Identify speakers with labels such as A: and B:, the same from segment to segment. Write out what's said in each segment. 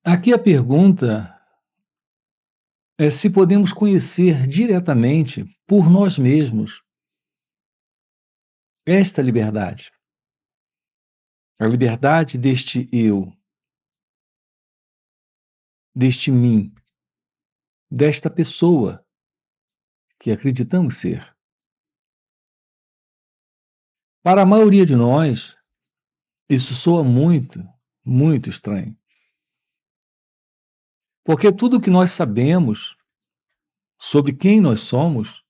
A: Aqui a pergunta é se podemos conhecer diretamente, por nós mesmos, esta liberdade. A liberdade deste eu, deste mim, desta pessoa que acreditamos ser. Para a maioria de nós, isso soa muito, muito estranho. Porque tudo o que nós sabemos sobre quem nós somos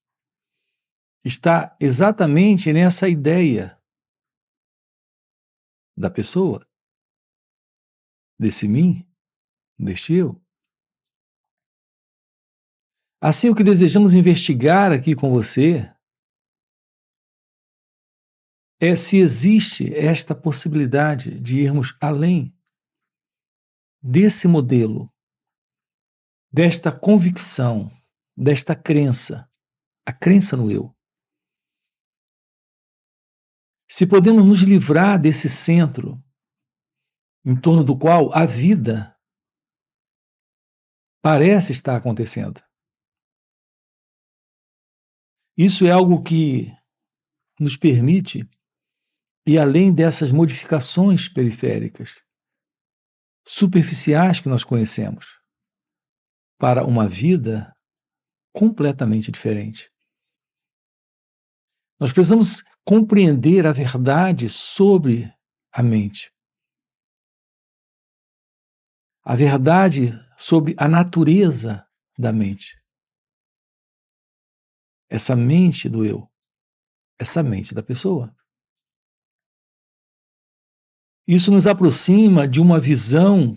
A: está exatamente nessa ideia da pessoa, desse mim, deste eu. Assim, o que desejamos investigar aqui com você é se existe esta possibilidade de irmos além desse modelo, desta convicção, desta crença, a crença no eu. Se podemos nos livrar desse centro em torno do qual a vida parece estar acontecendo. Isso é algo que nos permite ir além dessas modificações periféricas, superficiais que nós conhecemos, para uma vida completamente diferente. Nós precisamos compreender a verdade sobre a mente. A verdade sobre a natureza da mente. Essa mente do eu, essa mente da pessoa. Isso nos aproxima de uma visão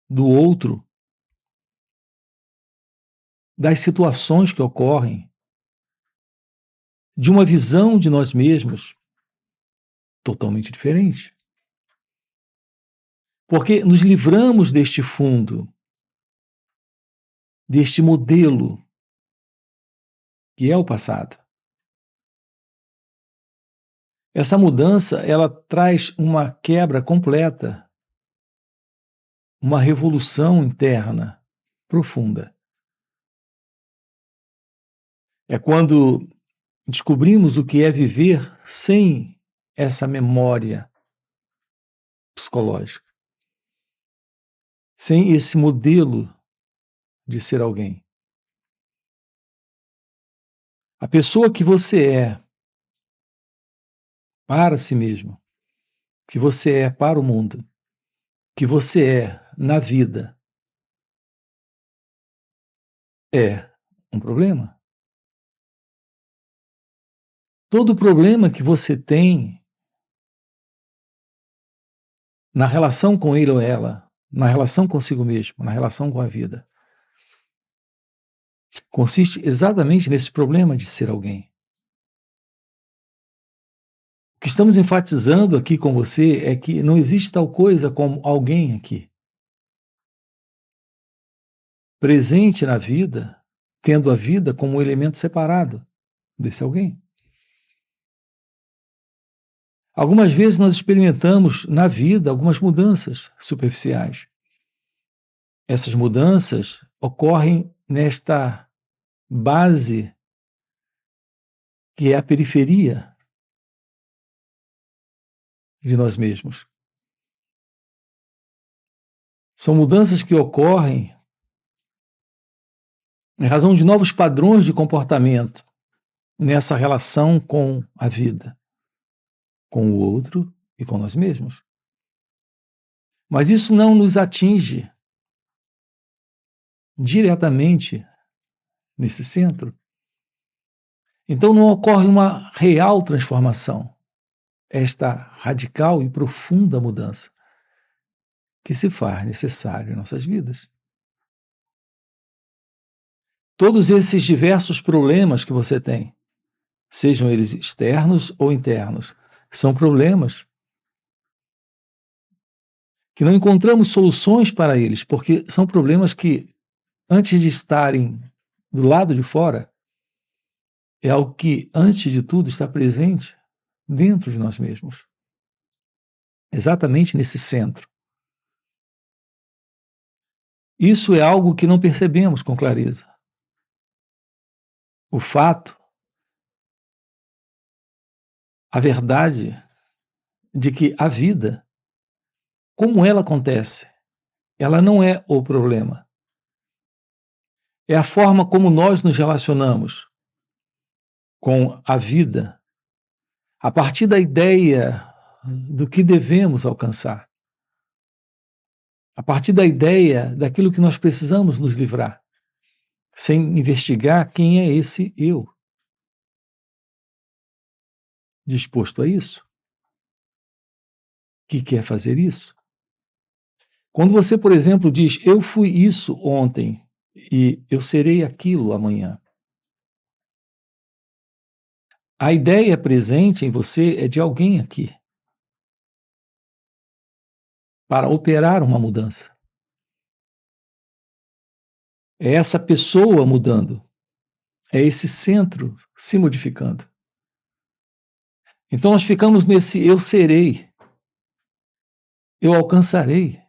A: do outro, das situações que ocorrem, de uma visão de nós mesmos totalmente diferente. Porque nos livramos deste fundo, deste modelo que é o passado. Essa mudança, ela traz uma quebra completa, uma revolução interna profunda. É quando descobrimos o que é viver sem essa memória psicológica, sem esse modelo de ser alguém. A pessoa que você é para si mesmo, que você é para o mundo, que você é na vida, é um problema. Todo problema que você tem na relação com ele ou ela, na relação consigo mesmo, na relação com a vida, consiste exatamente nesse problema de ser alguém. O que estamos enfatizando aqui com você é que não existe tal coisa como alguém aqui. Presente na vida, tendo a vida como um elemento separado desse alguém. Algumas vezes nós experimentamos na vida algumas mudanças superficiais. Essas mudanças ocorrem nesta base que é a periferia de nós mesmos. São mudanças que ocorrem em razão de novos padrões de comportamento nessa relação com a vida, com o outro e com nós mesmos. Mas isso não nos atinge diretamente nesse centro. Então não ocorre uma real transformação, esta radical e profunda mudança que se faz necessária em nossas vidas. Todos esses diversos problemas que você tem, sejam eles externos ou internos, são problemas que não encontramos soluções para eles, porque são problemas que, antes de estarem do lado de fora, é algo que, antes de tudo, está presente dentro de nós mesmos. Exatamente nesse centro. Isso é algo que não percebemos com clareza. O fato, a verdade de que a vida, como ela acontece, ela não é o problema. É a forma como nós nos relacionamos com a vida, a partir da ideia do que devemos alcançar, a partir da ideia daquilo que nós precisamos nos livrar, sem investigar quem é esse eu disposto a isso, que quer fazer isso. Quando você, por exemplo, diz, eu fui isso ontem e eu serei aquilo amanhã, a ideia presente em você é de alguém aqui para operar uma mudança. É essa pessoa mudando, é esse centro se modificando. Então nós ficamos nesse eu serei, eu alcançarei,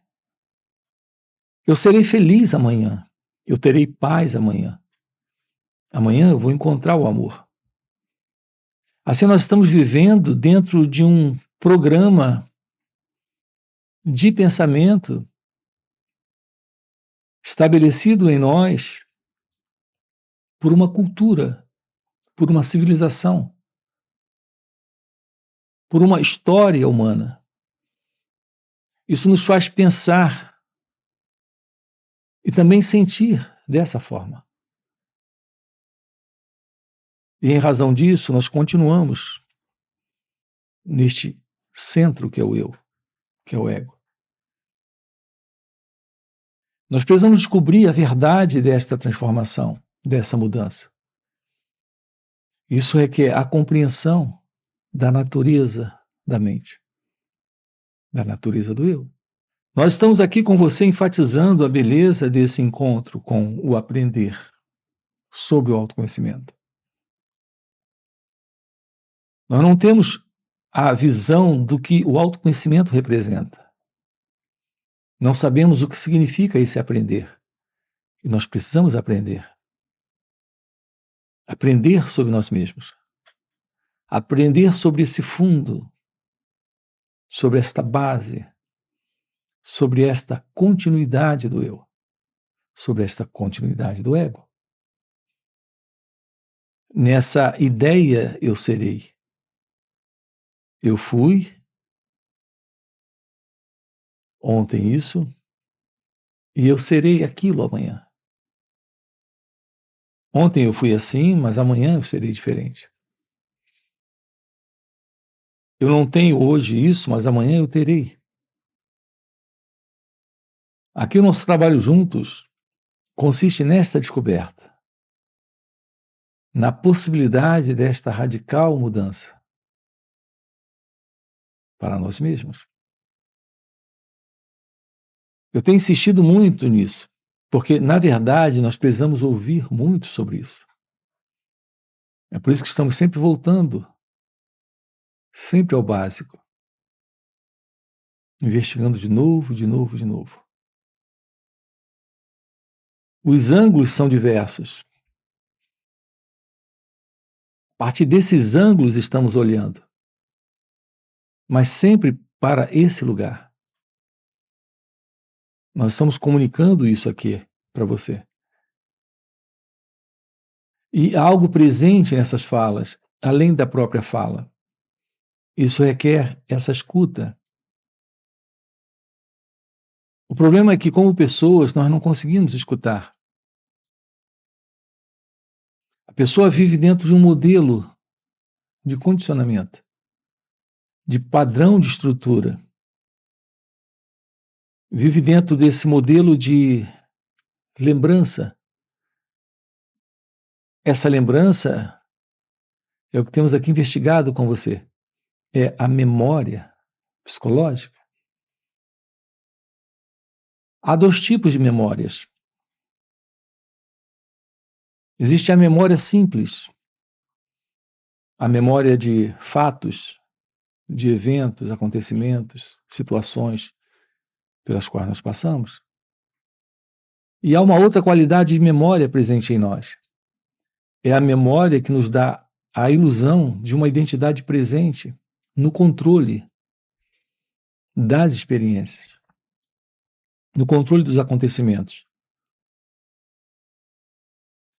A: eu serei feliz amanhã, eu terei paz amanhã. Amanhã eu vou encontrar o amor. Assim nós estamos vivendo dentro de um programa de pensamento estabelecido em nós por uma cultura, por uma civilização, por uma história humana. Isso nos faz pensar e também sentir dessa forma. E em razão disso, nós continuamos neste centro que é o eu, que é o ego. Nós precisamos descobrir a verdade desta transformação, dessa mudança. Isso requer a compreensão da natureza da mente, da natureza do eu. Nós estamos aqui com você enfatizando a beleza desse encontro com o aprender sobre o autoconhecimento. Nós não temos a visão do que o autoconhecimento representa. Não sabemos o que significa esse aprender. E nós precisamos aprender. Aprender sobre nós mesmos. Aprender sobre esse fundo, sobre esta base, sobre esta continuidade do eu, sobre esta continuidade do ego. Nessa ideia eu serei. Eu fui ontem isso e eu serei aquilo amanhã. Ontem eu fui assim, mas amanhã eu serei diferente. Eu não tenho hoje isso, mas amanhã eu terei. Aqui o nosso trabalho juntos consiste nesta descoberta, na possibilidade desta radical mudança para nós mesmos. Eu tenho insistido muito nisso, porque, na verdade, nós precisamos ouvir muito sobre isso. É por isso que estamos sempre voltando, sempre ao básico, investigando de novo, de novo, de novo. Os ângulos são diversos. A partir desses ângulos estamos olhando, mas sempre para esse lugar. Nós estamos comunicando isso aqui para você. E há algo presente nessas falas, além da própria fala. Isso requer essa escuta. O problema é que, como pessoas, nós não conseguimos escutar. A pessoa vive dentro de um modelo de condicionamento, de padrão de estrutura. Vive dentro desse modelo de lembrança. Essa lembrança é o que temos aqui investigado com você. É a memória psicológica. Há dois tipos de memórias. Existe a memória simples, a memória de fatos, de eventos, acontecimentos, situações pelas quais nós passamos. E há uma outra qualidade de memória presente em nós. É a memória que nos dá a ilusão de uma identidade presente no controle das experiências, no controle dos acontecimentos.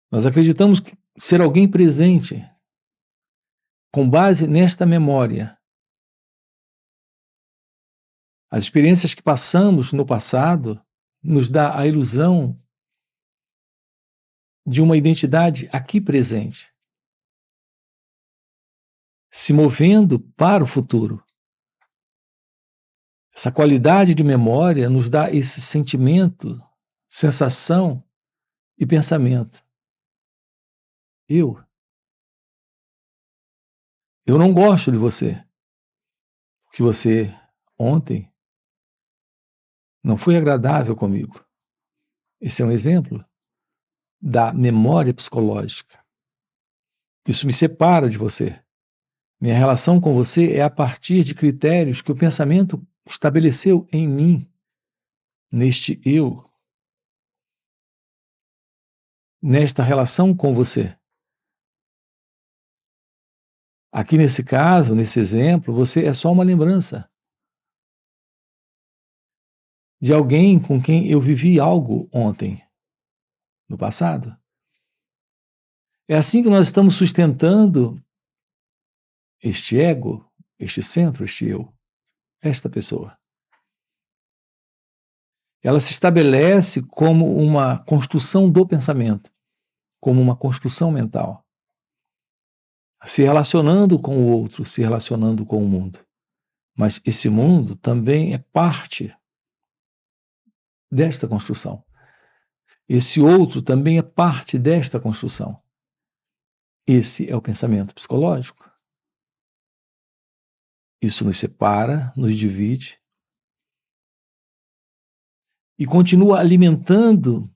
A: Nós acreditamos ser alguém presente com base nesta memória. As experiências que passamos no passado nos dá a ilusão de uma identidade aqui presente, se movendo para o futuro. Essa qualidade de memória nos dá esse sentimento, sensação e pensamento. Eu não gosto de você, porque você ontem não foi agradável comigo. Esse é um exemplo da memória psicológica. Isso me separa de você. Minha relação com você é a partir de critérios que o pensamento estabeleceu em mim, neste eu, nesta relação com você. Aqui nesse caso, nesse exemplo, você é só uma lembrança de alguém com quem eu vivi algo ontem, no passado. É assim que nós estamos sustentando este ego, este centro, este eu, esta pessoa. Ela se estabelece como uma construção do pensamento, como uma construção mental, se relacionando com o outro, se relacionando com o mundo. Mas esse mundo também é parte desta construção. Esse outro também é parte desta construção. Esse é o pensamento psicológico. Isso nos separa, nos divide e continua alimentando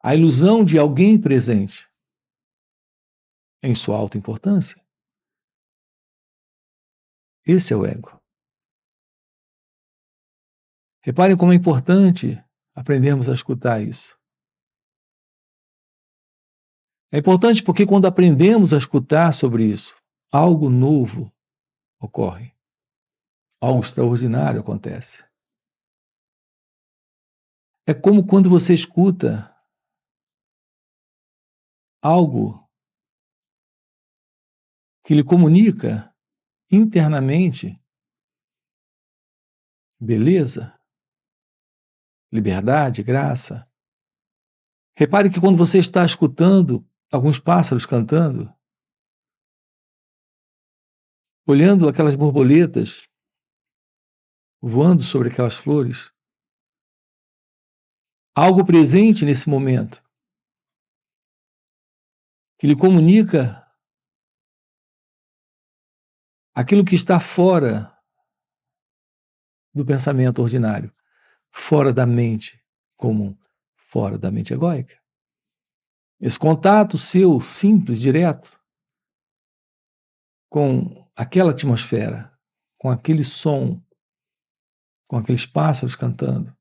A: a ilusão de alguém presente em sua autoimportância. Esse é o ego. Reparem como é importante aprendermos a escutar isso. É importante porque quando aprendemos a escutar sobre isso, algo novo ocorre. Algo extraordinário acontece. É como quando você escuta algo que lhe comunica internamente beleza, liberdade, graça. Repare que quando você está escutando alguns pássaros cantando, olhando aquelas borboletas voando sobre aquelas flores, algo presente nesse momento que lhe comunica aquilo que está fora do pensamento ordinário, fora da mente comum, fora da mente egóica. Esse contato seu, simples, direto, com aquela atmosfera, com aquele som, com aqueles pássaros cantando,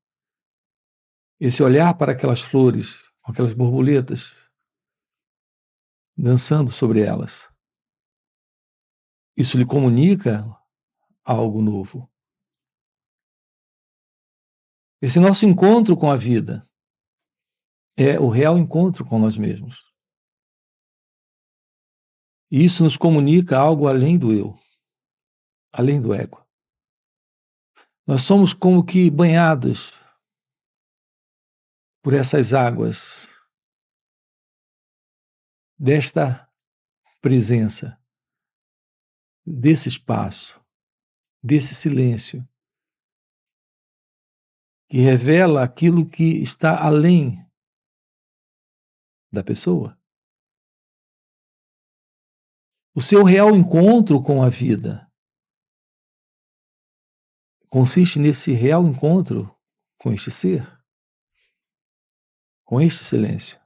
A: esse olhar para aquelas flores, com aquelas borboletas, dançando sobre elas, isso lhe comunica algo novo. Esse nosso encontro com a vida é o real encontro com nós mesmos. E isso nos comunica algo além do eu, além do ego. Nós somos como que banhados por essas águas desta presença, desse espaço, desse silêncio, que revela aquilo que está além da pessoa. O seu real encontro com a vida consiste nesse real encontro com este ser, com este silêncio.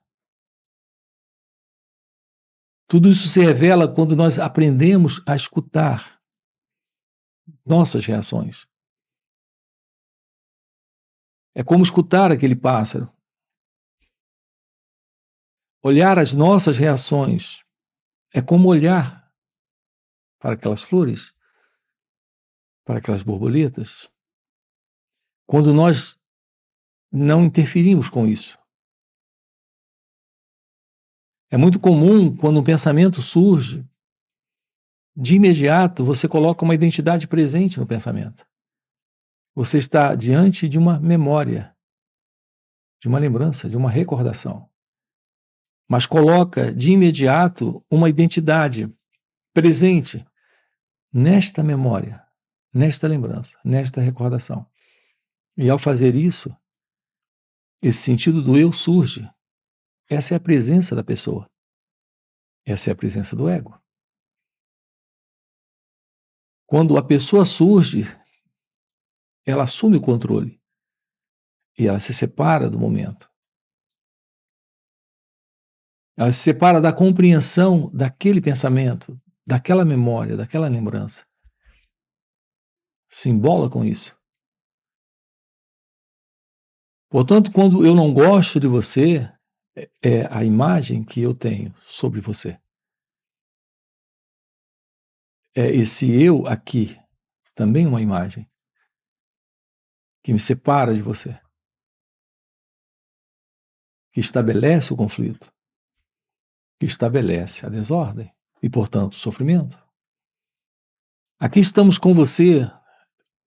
A: Tudo isso se revela quando nós aprendemos a escutar nossas reações. É como escutar aquele pássaro. Olhar as nossas reações é como olhar para aquelas flores, para aquelas borboletas, quando nós não interferimos com isso. É muito comum, quando um pensamento surge, de imediato você coloca uma identidade presente no pensamento. Você está diante de uma memória, de uma lembrança, de uma recordação. Mas coloca de imediato uma identidade presente nesta memória, nesta lembrança, nesta recordação. E ao fazer isso, esse sentido do eu surge. Essa é a presença da pessoa. Essa é a presença do ego. Quando a pessoa surge, ela assume o controle e ela se separa do momento. Ela se separa da compreensão daquele pensamento, daquela memória, daquela lembrança. Se embola com isso. Portanto, quando eu não gosto de você, é a imagem que eu tenho sobre você. É esse eu aqui, também uma imagem, que me separa de você, que estabelece o conflito, que estabelece a desordem e, portanto, o sofrimento. Aqui estamos com você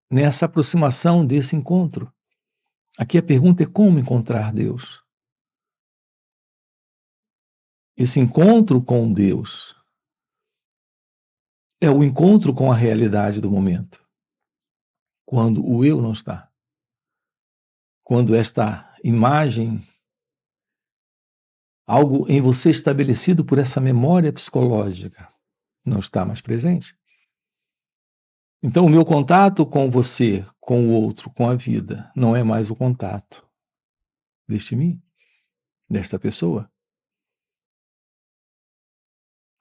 A: nessa aproximação desse encontro. Aqui a pergunta é como encontrar Deus. Esse encontro com Deus é o encontro com a realidade do momento, quando o eu não está. Quando esta imagem, algo em você estabelecido por essa memória psicológica, não está mais presente. Então, o meu contato com você, com o outro, com a vida, não é mais o contato deste mim, desta pessoa.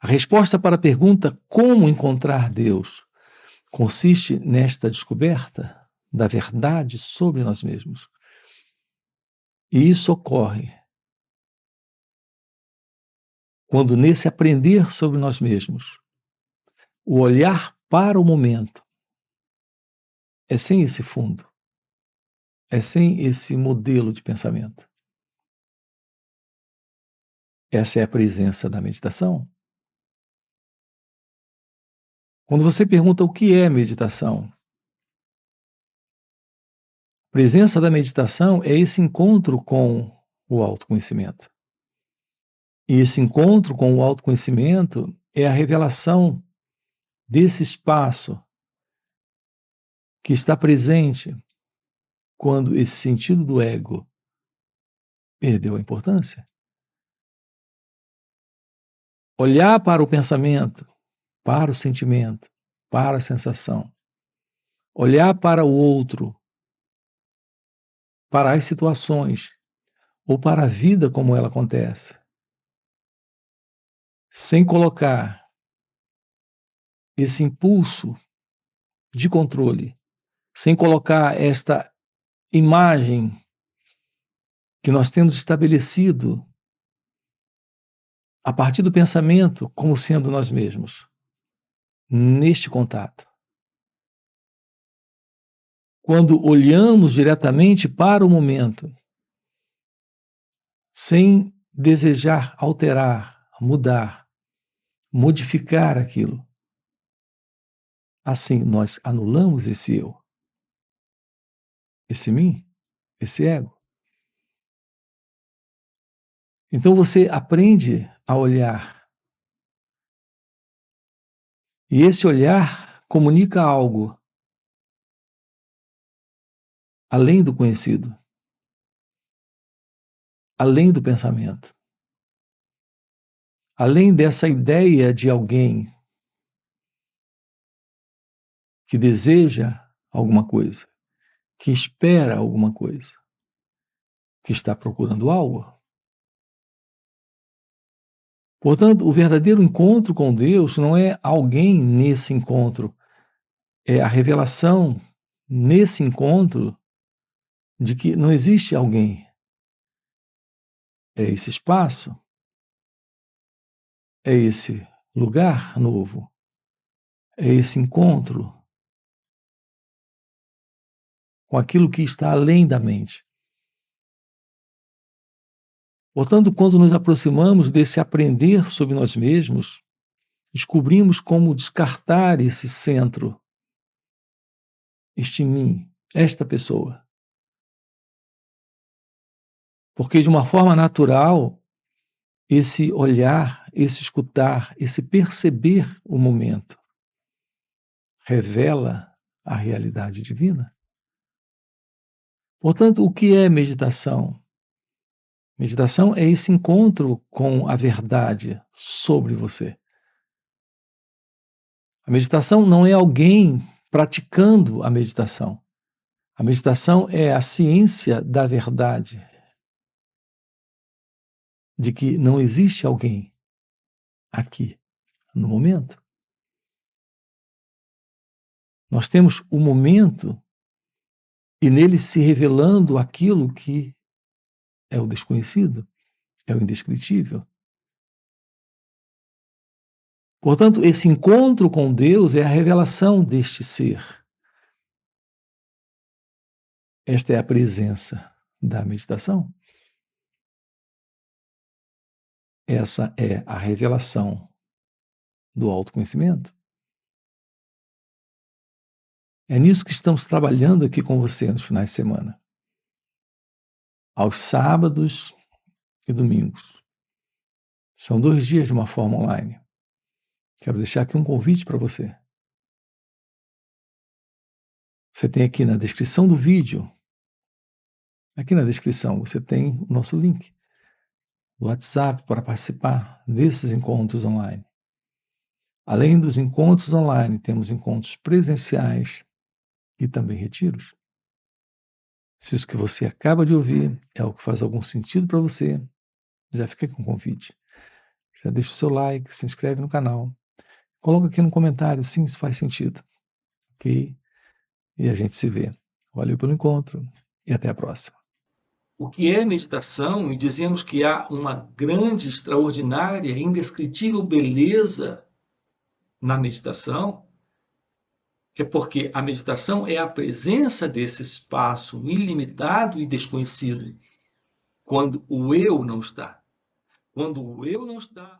A: A resposta para a pergunta como encontrar Deus consiste nesta descoberta da verdade sobre nós mesmos. E isso ocorre quando, nesse aprender sobre nós mesmos, o olhar para o momento é sem esse fundo, é sem esse modelo de pensamento. Essa é a presença da meditação. Quando você pergunta o que é meditação, a presença da meditação é esse encontro com o autoconhecimento. E esse encontro com o autoconhecimento é a revelação desse espaço que está presente quando esse sentido do ego perdeu a importância. Olhar para o pensamento, para o sentimento, para a sensação. Olhar para o outro, para as situações, ou para a vida como ela acontece, sem colocar esse impulso de controle, sem colocar esta imagem que nós temos estabelecido a partir do pensamento como sendo nós mesmos, neste contato. Quando olhamos diretamente para o momento, sem desejar alterar, mudar, modificar aquilo, assim nós anulamos esse eu, esse mim, esse ego. Então você aprende a olhar. E esse olhar comunica algo além do conhecido, além do pensamento, além dessa ideia de alguém que deseja alguma coisa, que espera alguma coisa, que está procurando algo. Portanto, o verdadeiro encontro com Deus não é alguém nesse encontro, é a revelação nesse encontro de que não existe alguém. É esse espaço, é esse lugar novo, é esse encontro com aquilo que está além da mente. Portanto, quando nos aproximamos desse aprender sobre nós mesmos, descobrimos como descartar esse centro, este mim, esta pessoa. Porque de uma forma natural, esse olhar, esse escutar, esse perceber o momento revela a realidade divina. Portanto, o que é meditação? Meditação é esse encontro com a verdade sobre você. A meditação não é alguém praticando a meditação. A meditação é a ciência da verdade, de que não existe alguém aqui, no momento. Nós temos o momento e nele se revelando aquilo que é o desconhecido, é o indescritível. Portanto, esse encontro com Deus é a revelação deste ser. Esta é a presença da meditação. Essa é a revelação do autoconhecimento. É nisso que estamos trabalhando aqui com você nos finais de semana. Aos sábados e domingos. São 2 dias de uma forma online. Quero deixar aqui um convite para você. Você tem aqui na descrição do vídeo, aqui na descrição, você tem o nosso link do WhatsApp para participar desses encontros online. Além dos encontros online, temos encontros presenciais e também retiros. Se isso que você acaba de ouvir é o que faz algum sentido para você, já fica com o convite. Já deixa o seu like, se inscreve no canal. Coloca aqui no comentário, sim, isso faz sentido. Ok? E a gente se vê. Valeu pelo encontro e até a próxima. O que é meditação? E dizemos que há uma grande, extraordinária, indescritível beleza na meditação. É porque a meditação é a presença desse espaço ilimitado e desconhecido, quando o eu não está. Quando o eu não está,